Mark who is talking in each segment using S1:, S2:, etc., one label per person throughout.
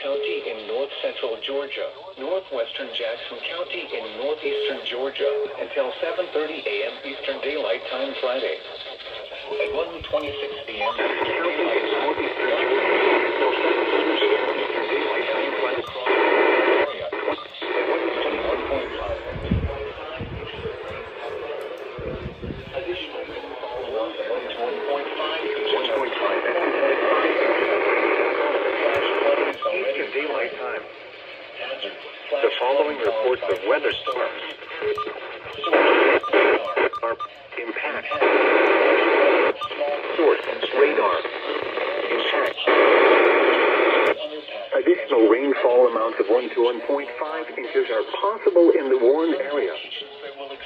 S1: County in north-central Georgia, northwestern Jackson County in northeastern Georgia, until 7:30 a.m. Eastern Daylight Time Friday. At 1:26 p.m. Eastern Daylight Time, northeastern Georgia, until 7:30 a.m. Eastern Daylight Time Friday across the area. At 1:21.5. Additionally, along the 1:1.5 to 1.5 Eastern Daylight Time. The following reports of weather storms are impact. Source, radar. Impact. Additional rainfall amounts of 1 to 1.5 inches are possible in the warned area.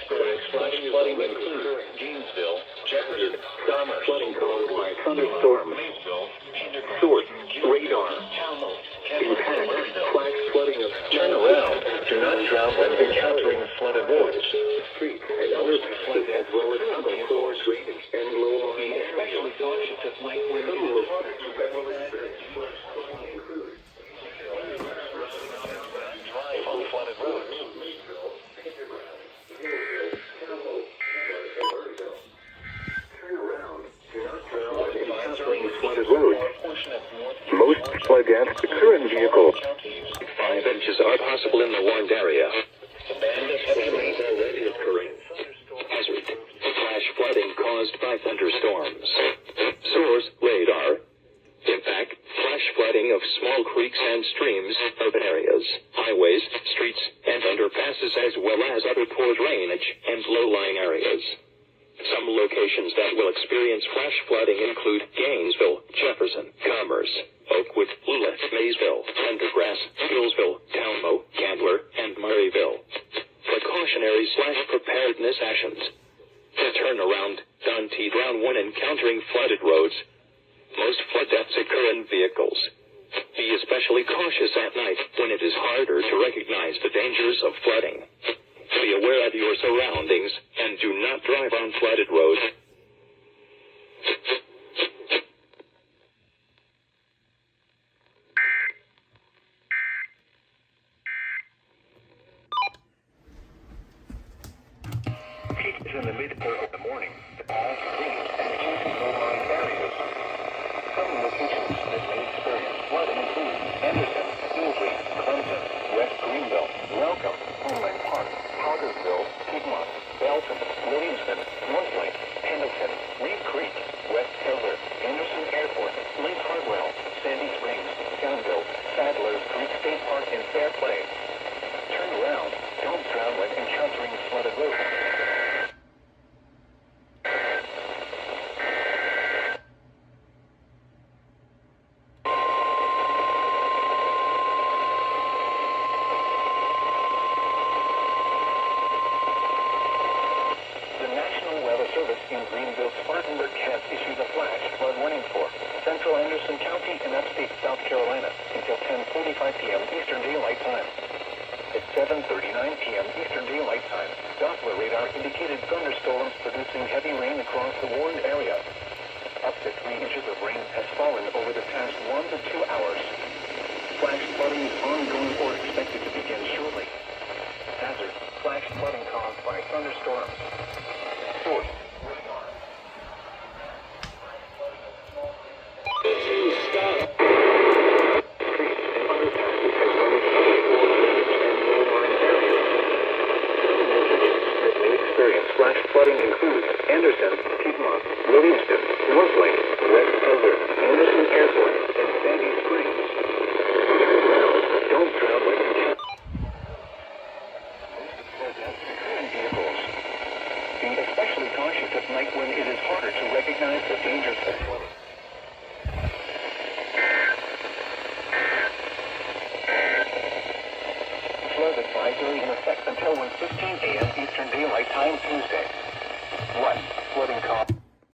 S1: Flash flooding includes Gainesville, Jefferson, Commerce, flooding caused by thunderstorms. Source, radar. Impact, flash flooding of turn around. Do not drown when encountering flooded roads. Streets and overpasses as well as other poor drainage and low-lying areas. Especially cautious of light wind and water. Drive on flooded roads. Turn around. Do not drown when encountering flooded roads. Most flood deaths occur in vehicles.
S2: 5 inches are possible in the warned area.
S1: The band of heavy rain already occurring.
S2: Hazard. Flash flooding caused by thunderstorms. Source, radar. Impact, flash flooding of small creeks and streams, urban areas, highways, streets, and underpasses, as well as other poor drainage and low-lying areas. Some locations that will experience flash flooding include Gainesville, Jefferson, Commerce, Oakwood, Lula, Maysville, Pendergrass, Hillsville, Townmo, Candler, and Murrayville. Precautionary/preparedness actions. To turn around, don't drown when encountering flooded roads. Most flood deaths occur in vehicles. Be especially cautious at night when it is harder to recognize the dangers of flooding. Be aware of your surroundings and do not drive on flooded roads.
S1: Peak is in the mid-part of the morning. All streams and easy low-lying areas. Some locations that may experience flooding include Anderson, Inslee, Clemson, West Greenville, Welcome, Homeland Park, Powdersville, Piedmont, Belton, Williamston, Northlake, Pendleton, Reed Creek, West Keller, Anderson Airport, Lake Hartwell, Sandy Springs, Townville, Sadler's Creek State Park, and Fairplay. Turn around. Don't drown when encountering flooded roads. In Greenville, Spartanburg has issued a flash flood warning for central Anderson County and upstate South Carolina until 10:45 p.m. Eastern Daylight Time. At 7:39 p.m. Eastern Daylight Time, Doppler radar indicated thunderstorms producing heavy rain across the warned area. Up to 3 inches of rain has fallen over the past 1 to 2 hours. Flash flooding is ongoing or expected to begin shortly. Hazard: flash flooding caused by thunderstorms. Source: flash flooding includes Anderson, Piedmont, Williamston, Northlake, West Keller, Anderson Airport, and Sandy Springs.